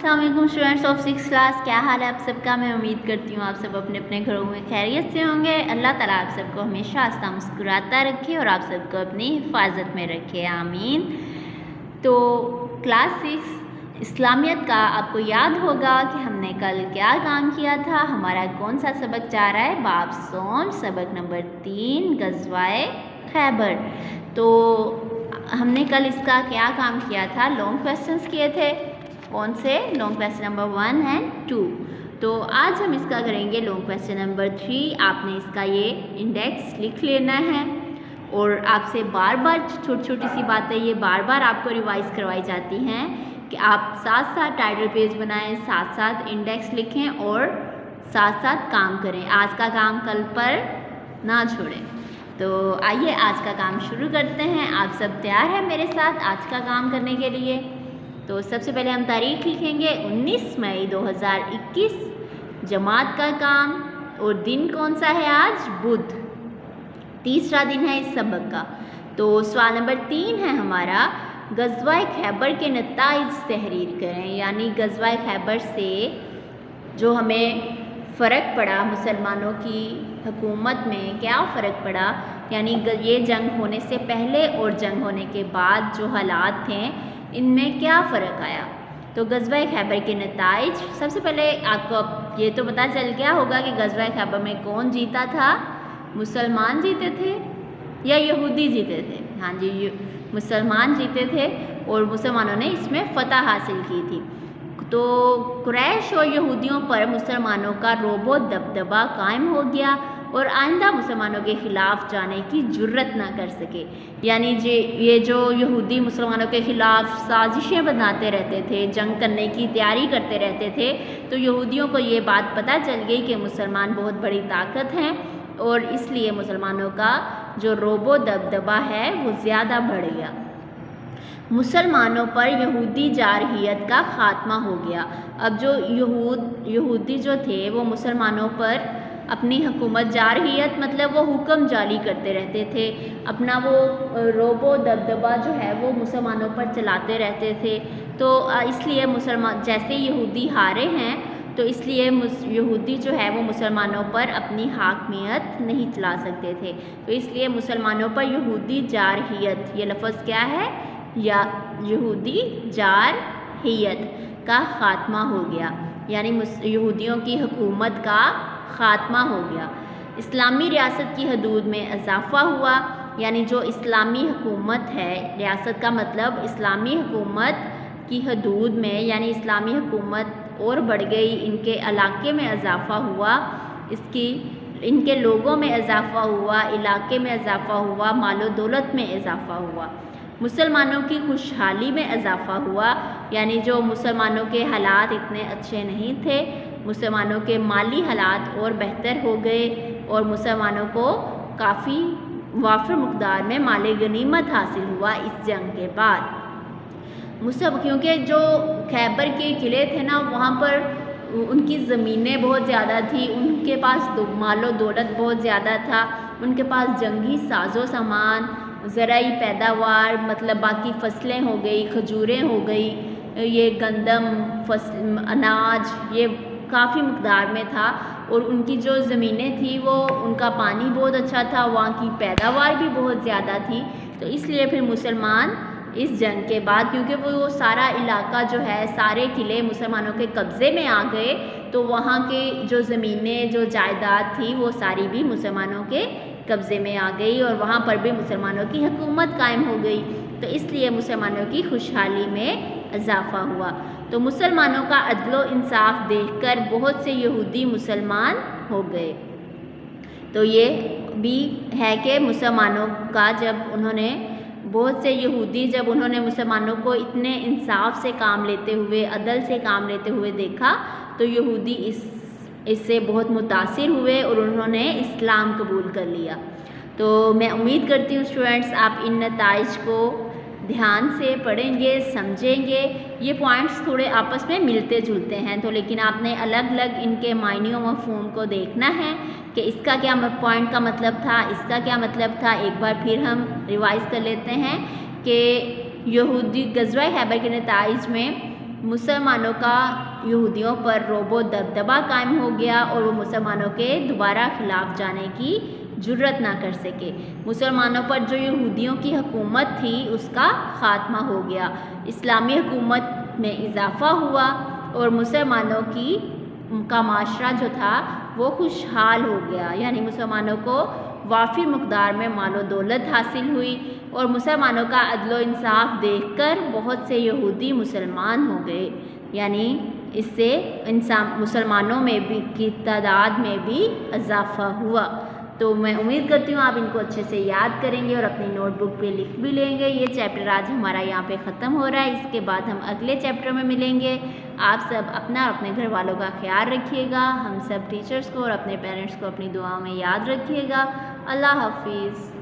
अस्सलाम वालेकुम students of 6th class, क्या हाल है आप सबका। मैं उम्मीद करती हूँ आप सब अपने अपने घरों में खैरियत से होंगे। अल्लाह ताला आप सबको हमेशा हंसता मुस्कुराता रखे और आप सबको अपनी हिफाजत में रखे, आमीन। तो क्लास 6 इस्लामियत का आपको याद होगा कि हमने कल क्या काम किया था। हमारा कौन सा सबक जा रहा है, बाब सोम, सबक नंबर 3, गज़वाए खैबर। तो हमने कल इसका क्या काम किया था, लॉन्ग क्वेश्चंस किए थे। कौन से? Long question number 1 and 2। तो आज हम इसका करेंगे लॉन्ग क्वेश्चन नंबर 3। आपने इसका ये इंडेक्स लिख लेना है और आपसे बार बार छोटी छोटी सी बातें ये बार बार आपको रिवाइज करवाई जाती हैं कि आप साथ साथ टाइटल पेज बनाएं, साथ साथ इंडेक्स लिखें और साथ साथ काम करें। आज का काम कल पर ना छोड़ें। तो आइए आज का काम शुरू करते हैं। आप सब तैयार हैं मेरे साथ आज का काम करने के लिए? तो सबसे पहले हम तारीख लिखेंगे 19 मई 2021, जमात का काम, और दिन कौन सा है आज, बुध। तीसरा दिन है इस सबक का। तो सवाल नंबर 3 है हमारा, गज़वाए खैबर के नताइज तहरीर करें। यानी गज़वाए खैबर से जो हमें फ़र्क पड़ा, मुसलमानों की हुकूमत में क्या फ़र्क पड़ा, यानी ये जंग होने से पहले और जंग होने के बाद जो हालात थे इनमें क्या फ़र्क आया। तो गज़वाए खैबर के नताइज, सबसे पहले आपको ये तो पता चल गया होगा कि गज़वाए खैबर में कौन जीता था, मुसलमान जीते थे या यहूदी जीते थे। हाँ जी, मुसलमान जीते थे और मुसलमानों ने इसमें फ़तह हासिल की थी। तो कुरैश और यहूदियों पर मुसलमानों का रोबो दबदबा कायम हो गया और आइंदा मुसलमानों के ख़िलाफ़ जाने की जुर्रत ना कर सके। यानी ये जो यहूदी मुसलमानों के ख़िलाफ़ साजिशें बनाते रहते थे, जंग करने की तैयारी करते रहते थे, तो यहूदियों को ये बात पता चल गई कि मुसलमान बहुत बड़ी ताकत हैं और इसलिए मुसलमानों का जो रोबो दबदबा है वो ज़्यादा बढ़ गया। मुसलमानों पर यहूदी जारहियत का ख़ात्मा हो गया। अब जो यहूदी जो थे वो मुसलमानों पर अपनी हुकूमत, जारहियत मतलब वो हुक्म जारी करते रहते थे, अपना वो रोबो दबदबा जो है वो मुसलमानों पर चलाते रहते थे। तो इसलिए मुसलमान, जैसे यहूदी हारे हैं तो इसलिए यहूदी जो है वो मुसलमानों पर अपनी हाकमियत नहीं चला सकते थे। तो इसलिए मुसलमानों पर यहूदी जारहियत, ये लफ्ज़ क्या है, या यहूदी जारहियत का ख़ात्मा हो गया, यानी यहूदियों की हुकूमत का ख़ात्मा हो गया। इस्लामी रियासत की हदूद में इजाफ़ा हुआ, यानी जो इस्लामी हुकूमत है, रियासत का मतलब इस्लामी हुकूमत की हदूद में, यानी इस्लामी हुकूमत और बढ़ गई, इनके इलाके में इजाफ़ा हुआ, इनके लोगों में इजाफ़ा हुआ, इलाके में इजाफ़ा हुआ, मालो दौलत में इजाफ़ा हुआ। मुसलमानों की खुशहाली में इजाफ़ा हुआ, यानी जो मुसलमानों के हालात इतने अच्छे नहीं थे, मुसलमानों के माली हालात और बेहतर हो गए और मुसलमानों को काफ़ी वाफिर मकदार में माल गनीमत हासिल हुआ इस जंग के बाद। क्योंकि जो खैबर के किले थे ना, वहाँ पर उनकी ज़मीनें बहुत ज़्यादा थी, उनके पास मालो दौलत बहुत ज़्यादा था, उनके पास जंगी साजो सामान, ज़राई पैदावार मतलब बाकी फसलें हो गई, खजूरें हो गई, ये गंदम अनाज, ये काफ़ी मकदार में था। और उनकी जो ज़मीनें थी वो, उनका पानी बहुत अच्छा था, वहाँ की पैदावार भी बहुत ज़्यादा थी। तो इसलिए फिर मुसलमान इस जंग के बाद, क्योंकि वो सारा इलाका जो है, सारे किले मुसलमानों के कब्ज़े में आ गए, तो वहाँ के जो ज़मीनें, जो जायदाद थी वो सारी भी मुसलमानों के कब्ज़े में आ गई और वहाँ पर भी मुसलमानों की हुकूमत कायम हो गई। तो इसलिए मुसलमानों की खुशहाली में इजाफ़ा हुआ। तो मुसलमानों का अदलो इंसाफ देखकर बहुत से यहूदी मुसलमान हो गए। तो ये भी है कि मुसलमानों का जब उन्होंने, बहुत से यहूदी जब उन्होंने मुसलमानों को इतने इंसाफ से काम लेते हुए, अदल से काम लेते हुए देखा, तो यहूदी इससे बहुत मुतासिर हुए और उन्होंने इस्लाम कबूल कर लिया। तो मैं उम्मीद करती हूँ स्टूडेंट्स आप इन नताइज को ध्यान से पढ़ेंगे, समझेंगे। ये पॉइंट्स थोड़े आपस में मिलते जुलते हैं, तो लेकिन आपने अलग अलग इनके मायने व मफ़हूम को देखना है कि इसका क्या पॉइंट का मतलब था, इसका क्या मतलब था। एक बार फिर हम रिवाइज़ कर लेते हैं कि यहूदी गज़वाए खैबर के नताइज में مسلمانوں کا یہودیوں پر رعب و دبدبہ قائم ہو گیا اور وہ مسلمانوں کے دوبارہ خلاف جانے کی جرأت نہ کر سکے۔ مسلمانوں پر جو یہودیوں کی حکومت تھی اس کا خاتمہ ہو گیا، اسلامی حکومت میں اضافہ ہوا اور مسلمانوں کا معاشرہ جو تھا وہ خوشحال ہو گیا، یعنی مسلمانوں کو وافر مقدار میں مال و دولت حاصل ہوئی اور مسلمانوں کا عدل و انصاف دیکھ کر بہت سے یہودی مسلمان ہو گئے، یعنی اس سے مسلمانوں میں بھی کی تعداد میں بھی اضافہ ہوا۔ تو میں امید کرتی ہوں آپ ان کو اچھے سے یاد کریں گے اور اپنی نوٹ بک پہ لکھ بھی لیں گے۔ یہ چیپٹر آج ہمارا یہاں پہ ختم ہو رہا ہے، اس کے بعد ہم اگلے چیپٹر میں ملیں گے۔ آپ سب اپنا اور اپنے گھر والوں کا خیال رکھیے گا، ہم سب ٹیچرز کو اور اپنے پیرنٹس کو اپنی دعاؤں میں یاد رکھیے گا۔ اللہ حافظ۔